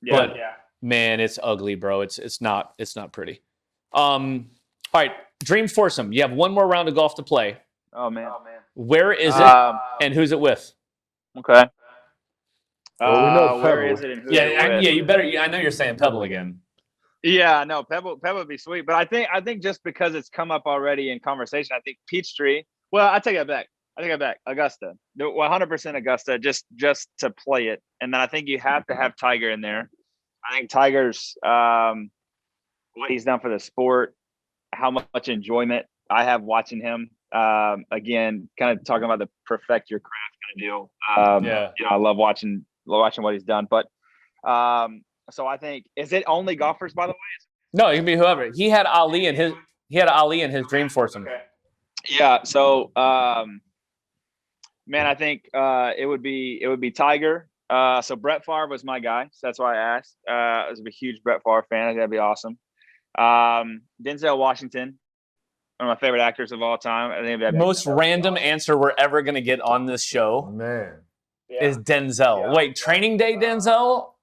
Yeah. But man, it's ugly, bro. It's not pretty. All right, Dream Foursome. You have one more round of golf to play. Oh man. Where is it and who's it with? Okay. Well, we know where Pebble. is it? And who Yeah, is it with? you better. I know you're saying Pebble again. Yeah, no, Pebble would be sweet, but I think just because it's come up already in conversation, I think Peachtree. Well, I take that back. Augusta, 100% Augusta, just to play it, and then I think you have to have Tiger in there. I think Tiger's what he's done for the sport, how much enjoyment I have watching him. Again, kind of talking about the perfect your craft kind of deal. I love watching what he's done, but. So I think, is it only golfers, by the way? No, it can be whoever. He had Ali in his Dream Foursome. Okay. Yeah. So, man, I think it would be Tiger. So Brett Favre was my guy, so that's why I asked. I was a huge Brett Favre fan. I think that'd be awesome. Denzel Washington, one of my favorite actors of all time. I think that'd be Most random answer we're ever gonna get on this show Man. is Denzel. Yeah. Wait, Training Day Denzel?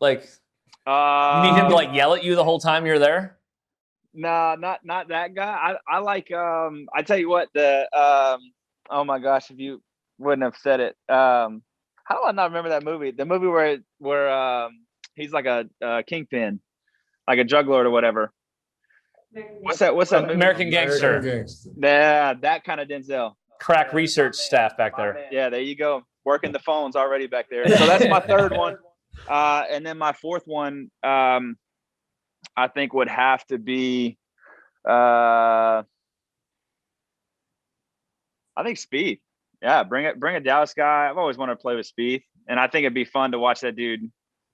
Like, you need him to like yell at you the whole time you're there? No, not that guy. I like I tell you what, oh my gosh, if you wouldn't have said it. How do I not remember that movie? The movie where he's like a kingpin, like a drug lord or whatever. What's that movie? American Gangster. Yeah, that kind of Denzel. Crack research staff back there. Yeah, there you go. Working the phones already back there. So that's my third one. And then my fourth one, I think would have to be, I think Spieth. Yeah, bring a Dallas guy. I've always wanted to play with Spieth, and I think it'd be fun to watch that dude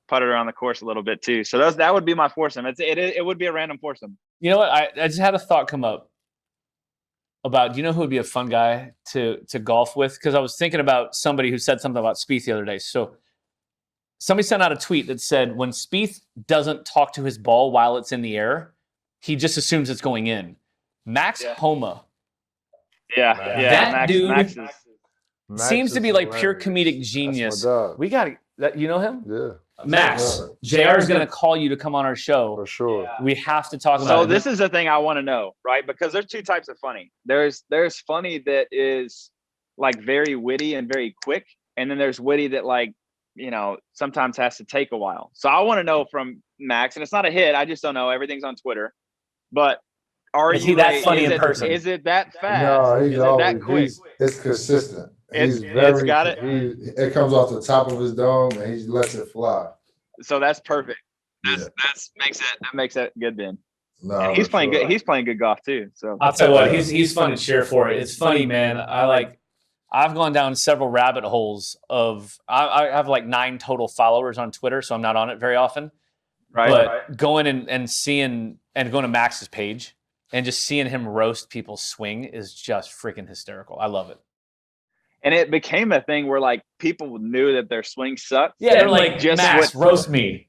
putt it around the course a little bit too. So that would be my foursome. It would be a random foursome. You know what? I just had a thought come up about, do you know who would be a fun guy to golf with? Because I was thinking about somebody who said something about Spieth the other day. So somebody sent out a tweet that said when Spieth doesn't talk to his ball while it's in the air, he just assumes it's going in. Max Homa. Yeah. That dude Max seems to be like pure comedic genius. We got that. You know him? Yeah. Max, JR is going to call you to come on our show. For sure. We have to talk about So it. this is the thing I want to know, right? Because there's two types of funny. There's funny that is like very witty and very quick. And then there's witty that like, sometimes has to take a while. So I want to know from Max, and it's not a hit. I just don't know. Everything's on Twitter. But Is he that funny in person? Is it that fast? No, he's always that quick? it's consistent. It's got it. It comes off the top of his dome and he lets it fly. So that's perfect. That makes it good then. No, And he's playing sure. good. He's playing good golf too. So I'll tell you what, he's fun to cheer for. It's funny, man. I've gone down several rabbit holes of I have like 9 total followers on Twitter, so I'm not on it very often. right. But going and seeing and going to Max's page and just seeing him roast people's swing is just freaking hysterical. I love it. And it became a thing where like people knew that their swing sucked. Yeah, they're and like, just Max, roast me.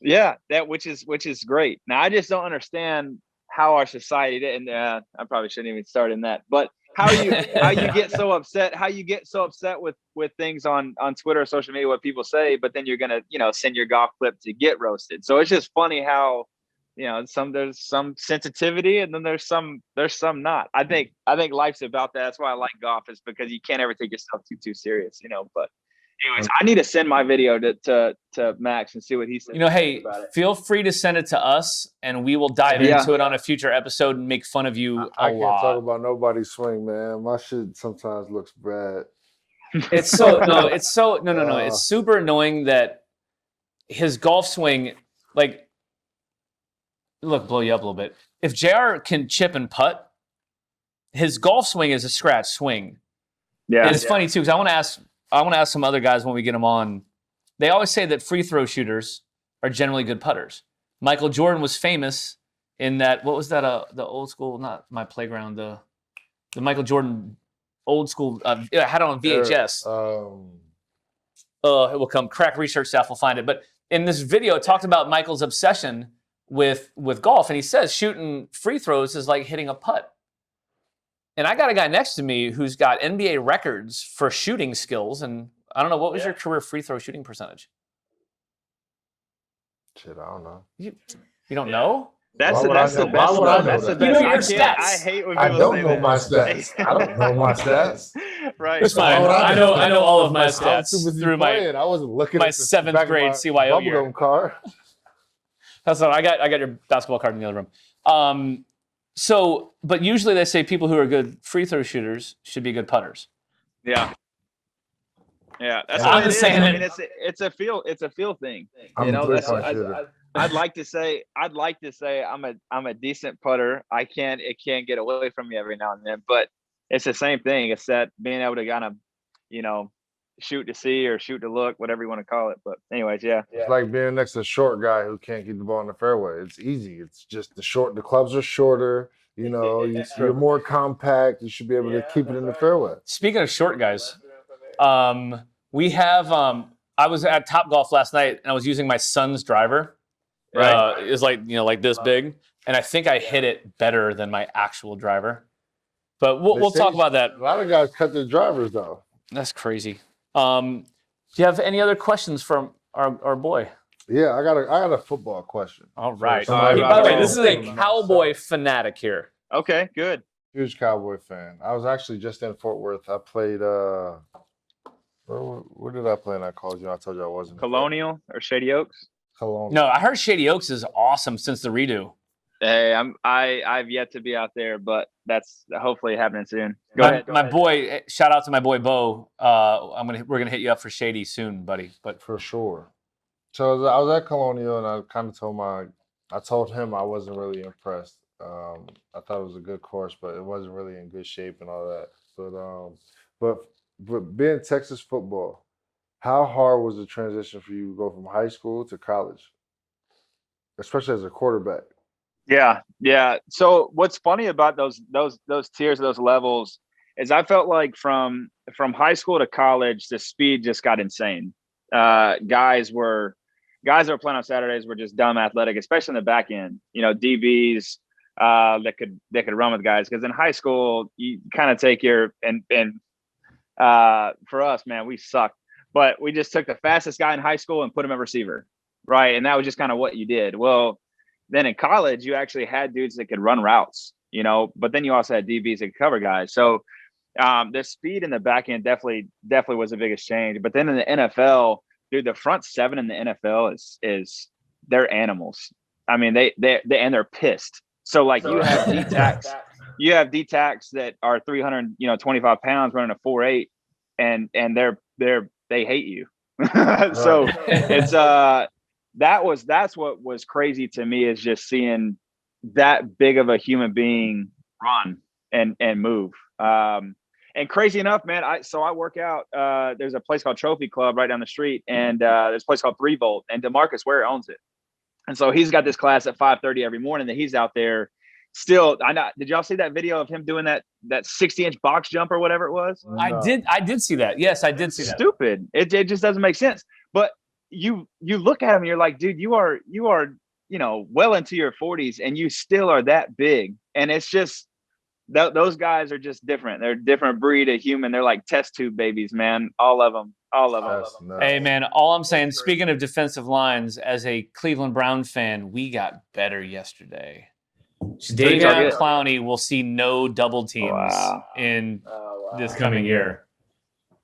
Yeah, which is great. Now I just don't understand how our society did, and I probably shouldn't even start in that. But how you get so upset? How you get so upset with things on Twitter or social media, what people say, but then you're gonna send your golf clip to get roasted. So it's just funny how there's some sensitivity, and then there's some not. I think life's about that. That's why I like golf, is because you can't ever take yourself too serious, But anyways, I need to send my video to Max and see what he says. Hey, feel free to send it to us, and we will dive into it on a future episode and make fun of you I can't talk about nobody's swing, man. My shit sometimes looks bad. It's no. It's super annoying that his golf swing, like, blow you up a little bit. If JR can chip and putt, his golf swing is a scratch swing. Yeah, and it's funny too, because I want to ask some other guys when we get them on. They always say that free throw shooters are generally good putters. Michael Jordan was famous in that. What was that? The old school, not My Playground. The Michael Jordan old school. I had it on VHS. It will come. Crack research staff will find it. But in this video, it talked about Michael's obsession with golf, and he says shooting free throws is like hitting a putt. And I got a guy next to me who's got NBA records for shooting skills, and I don't know, what was your career free throw shooting percentage? Shit, I don't know. You don't know? That's the best. You know your stats. I hate when I people don't say know that. my stats. I don't know my stats. Right. It's fine. I know all of my I was stats too busy through playing. I wasn't looking my at the 7th back of grade my CYO year. bubblegum car. That's not. I got your basketball card in the other room. But usually they say people who are good free throw shooters should be good putters. Yeah. Yeah, that's I'm what just it saying is. I that- mean, it's a feel thing. I'm a That's three-point shooter. I'd like to say I'm a decent putter. It can't get away from me every now and then, but it's the same thing. It's that being able to kind of, shoot to see or shoot to look, whatever you want to call it. But anyways, yeah. It's like being next to a short guy who can't keep the ball in the fairway. It's easy. It's just the clubs are shorter. You're more compact. You should be able to keep it in the fairway. Speaking of short guys, we have. I was at Top Golf last night, and I was using my son's driver. Right. It's like this big, and I think I hit it better than my actual driver. But we'll talk about that. A lot of guys cut their drivers though. That's crazy. Do you have any other questions from our boy? Yeah, I got a football question. All right. By By the way, this is a Cowboy fanatic here. Okay, good. Huge Cowboy fan. I was actually just in Fort Worth. I played where did I play? And I called you. I told you I wasn't. Colonial or Shady Oaks? Colonial. No, I heard Shady Oaks is awesome since the redo. Hey, I've yet to be out there, but that's hopefully happening soon. Go ahead. My boy, shout out to my boy Bo. We're gonna hit you up for Shady soon, buddy. But For sure. So I was at Colonial, and I kind of told him I wasn't really impressed. I thought it was a good course, but it wasn't really in good shape and all that. But being Texas football, how hard was the transition for you to go from high school to college, especially as a quarterback? Yeah. So what's funny about those tiers, those levels, is I felt like from high school to college, the speed just got insane. Guys that were playing on Saturdays were just dumb athletic, especially in the back end. DBs that could run with guys. Because in high school, you kind of take for us, man, we sucked. But we just took the fastest guy in high school and put him at receiver, right? And that was just kind of what you did. Well, then in college, you actually had dudes that could run routes, but then you also had DBs that could cover guys. So the speed in the back end definitely was the biggest change. But then in the NFL, dude, the front seven in the NFL is they're animals. I mean, they're pissed. So like you have D-tacks that are 325 pounds running a 4.8, and they hate you. So it's that's what was crazy to me, is just seeing that big of a human being run and move. And crazy enough, man, I work out. There's a place called Trophy Club right down the street, and there's a place called 3 Volt, and DeMarcus Ware owns it. And so he's got this class at 5:30 every morning that he's out there still. Did y'all see that video of him doing that 60-inch box jump or whatever it was? No. I did see that. Yes, I did see that. Stupid. It just doesn't make sense. But you look at him and you're like, dude, you are well into your 40s and you still are that big. And it's just those guys are just different. They're a different breed of human. They're like test tube babies, man. All of them. Hey, man, all I'm saying, speaking of defensive lines, as a Cleveland Brown fan, we got better yesterday. Jadeveon Clowney will see no double teams in this coming year.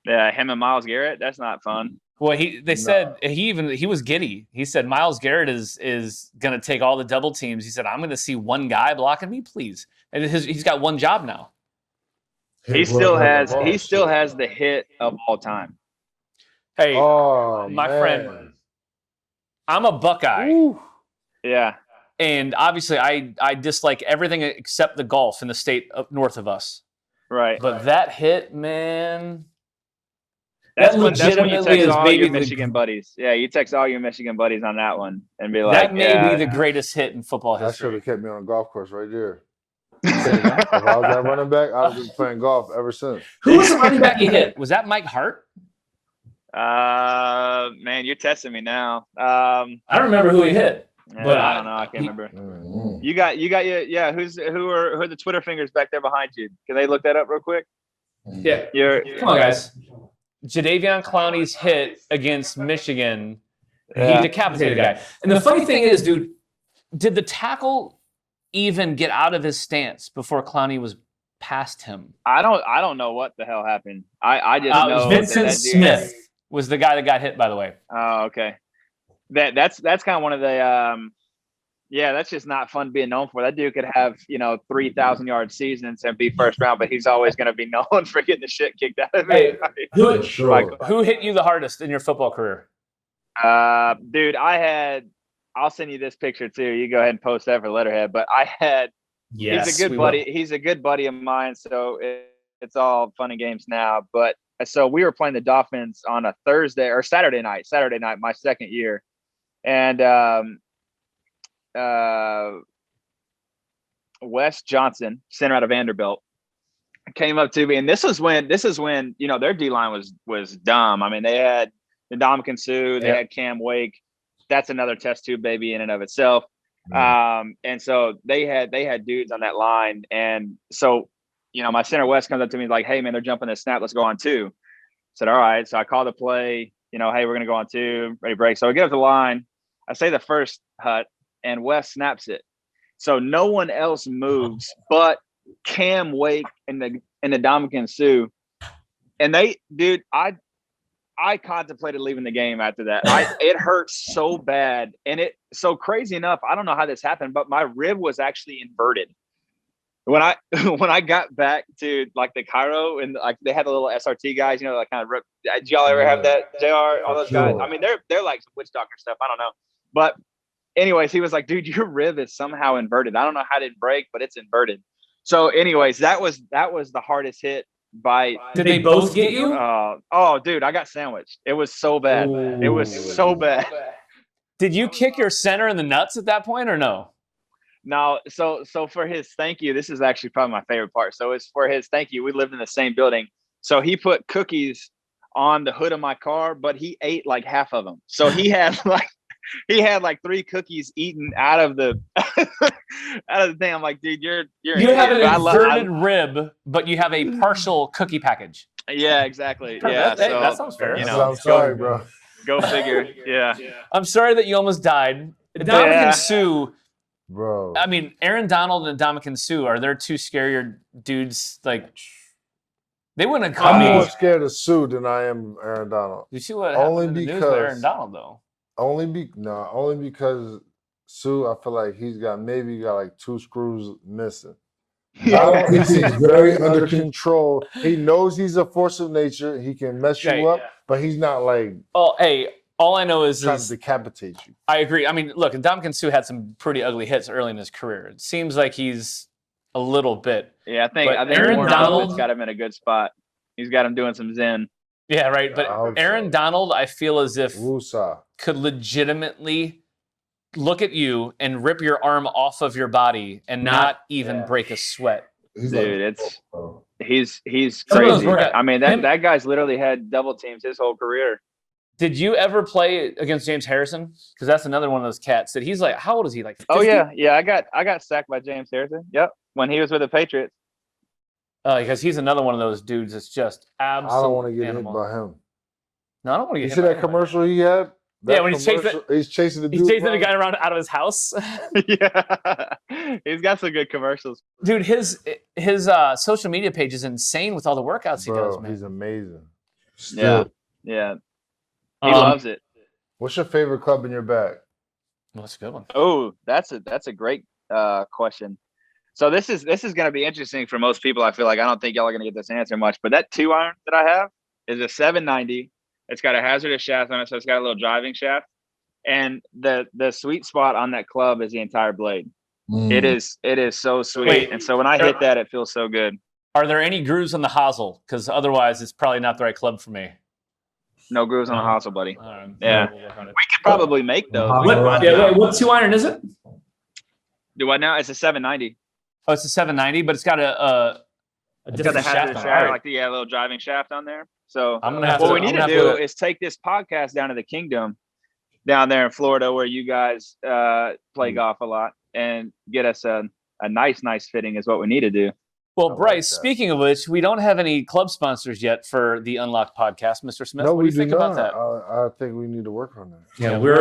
Yeah, him and Myles Garrett, that's not fun. Well, they said he was giddy. He said Myles Garrett is going to take all the double teams. He said, I'm going to see one guy blocking me, please. And he's got one job now. He still has the hit of all time. Hey, my friend, I'm a Buckeye. Ooh. Yeah. And obviously I dislike everything except the golf in the state up north of us. Right. But that hit, man. That's when you text all your Michigan buddies. Yeah, you text all your Michigan buddies on that one and be like, that may be the greatest hit in football history. That should have kept me on a golf course right there. If I was that running back, I would have been playing golf ever since. Who was the running back you hit? Was that Mike Hart? Man, you're testing me now. I don't remember who he hit. But I don't know. I can't remember. You got who are the Twitter fingers back there behind you? Can they look that up real quick? Yeah. Come on, guys. Jadeveon Clowney's hit against Michigan. He decapitated a guy. And the funny thing is, dude, did the tackle even get out of his stance before Clowney was past him? I don't know what the hell happened. I just know Vincent Smith was the guy that got hit, by the way. Oh, okay. That's kind of one of the that's just not fun being known for. That dude could have 3,000-yard seasons and be first round, but he's always going to be known for getting the shit kicked out of him. Who hit you the hardest in your football career? Dude, I'll send you this picture too. You go ahead and post that for Letterhead. But he's a good buddy. He's a good buddy of mine. So it's all fun and games now. But so we were playing the Dolphins on a Saturday night, my second year. And Wes Johnson, center out of Vanderbilt, came up to me, and this is when their D-line was dumb. I mean, they had Ndamukong Suh, they had Cam Wake. That's another test tube baby in and of itself. And so they had dudes on that line, and so my center Wes comes up to me like, "Hey man, they're jumping this snap. Let's go on 2." I said, "All right." So I call the play. Hey, we're gonna go on 2. Ready, break. So I get up the line. I say the first hut, and Wes snaps it. So no one else moves but Cam Wake and the Ndamukong Suh. And I contemplated leaving the game after that. It hurt so bad. And so crazy enough, I don't know how this happened, but my rib was actually inverted. When I got back to like the Cairo and like they had the little SRT guys, like kind of rip. Did y'all ever have that, JR? All those guys. I mean, they're like some witch doctor stuff. I don't know. But anyways, he was like, dude, your rib is somehow inverted. I don't know how it didn't break, but it's inverted. So anyways, that was the hardest hit by. Did they both get you? Oh, dude, I got sandwiched. It was so bad. It was so bad. Did you kick your center in the nuts at that point or no? No. So for his thank you, this is actually probably my favorite part. So it's for his thank you. We lived in the same building. So he put cookies on the hood of my car, but he ate like half of them. So he had like 3 cookies eaten out of the thing. I'm like, dude, you have an inverted rib, but you have a partial cookie package. Yeah, exactly. Yeah, that sounds fair. I'm sorry, bro. Go figure. Yeah. I'm sorry that you almost died. Ndamukong Suh, bro. I mean, Aaron Donald and Ndamukong Suh, are there 2 scarier dudes? Like, they wouldn't have come. I'm more scared of Sue than I am Aaron Donald. You see what happened in the news with Aaron Donald, though? Only because Sue, I feel like he's got like 2 screws missing. He's very under control. He knows he's a force of nature. He can mess you up, but he's not like. Oh, hey, All I know is, Trying to decapitate you. I agree. I mean, look, Ndamukong Suh had some pretty ugly hits early in his career. It seems like he's a little bit. Yeah, I think Aaron Warren Donald Buffett's got him in a good spot. He's got him doing some zen. Yeah, right. But Aaron Donald, I feel as if Woosah. could legitimately look at you and rip your arm off of your body and not even break a sweat. Dude, he's Some of those crazy. workouts- I mean, that guy's literally had double teams his whole career. Did you ever play against James Harrison? Because that's another one of those cats that he's like, how old is he? Like 50? Oh yeah. I got sacked by James Harrison. Yep, when he was with the Patriots. Because he's another one of those dudes that's just absolute I don't want to get animal. hit by him. No, I don't want to get You hit see by that him. commercial he had? Yeah, when he's chasing the dude. He's chasing the guy around out of his house. Yeah, he's got some good commercials. Dude, his social media page is insane with all the workouts he does, man. He's amazing. Yeah. He loves it. What's your favorite club in your bag? Well, that's a good one. Oh, that's a great question. So this is going to be interesting for most people. I feel like I don't think y'all are going to get this answer much, but that 2-iron that I have is a 790. It's got a hazardous shaft on it, so it's got a little driving shaft. And the sweet spot on that club is the entire blade. It is so sweet. Wait, and so when I hit that, it feels so good. Are there any grooves on the hosel? Because otherwise, it's probably not the right club for me. No grooves on the hosel, buddy. All right. Yeah. We'll work on it. We could probably make those. What 2-iron is it? Do what now? It's a 790. Oh, it's a 790, but it's got It's got the shaft hazardous on it. shaft, All right. like the little driving shaft on there. So I'm gonna have what to- we need I'm to gonna do have to- is take this podcast down to the Kingdom, down there in Florida, where you guys play golf a lot, and get us a nice fitting is what we need to do. Well, like Bryce, that. speaking of which, we don't have any club sponsors yet for the Unlocked podcast. Mr. Smith, No, what do we you do think not. about that? I think we need to work on that. Yeah, this we're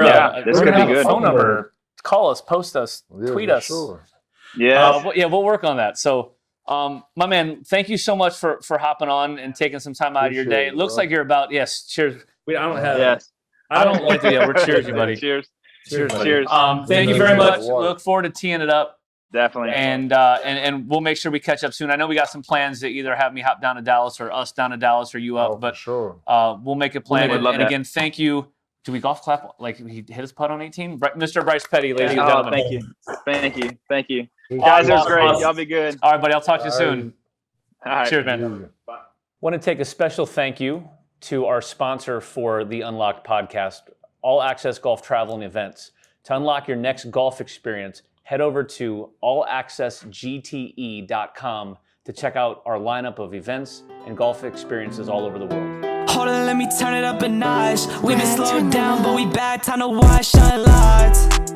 could gonna be have a good. phone number. Call us, post us, Yeah, tweet for us. Sure. Yeah. We'll work on that. So, my man, thank you so much for hopping on and taking some time out of your Appreciate day. it, It looks bro. like you're about, yes, cheers. I don't have Yes. I don't like to, yeah, we're cheers, you buddy. Cheers. Cheers, buddy. Cheers. Thank you very much. We look forward to teeing it up. Definitely. And we'll make sure we catch up soon. I know we got some plans to either have me hop down to Dallas or us down to Dallas or you up, Oh, but for sure. we'll make a plan. Would And, love that. again, thank you. Do we golf clap? Like he hit his putt on 18? Mr. Bryce Petty, ladies and Oh, gentlemen. thank you. We Guys, it was Awesome. great. Y'all be good. All right, buddy. I'll talk to you soon. All right. Cheers, man. Want to take a special thank you to our sponsor for the Unlocked podcast, All Access Golf Travel and Events. To unlock your next golf experience, head over to allaccessgte.com to check out our lineup of events and golf experiences all over the world. Hold on, let me turn it up a notch. We been slowed down, but we back, time to watch shine lights.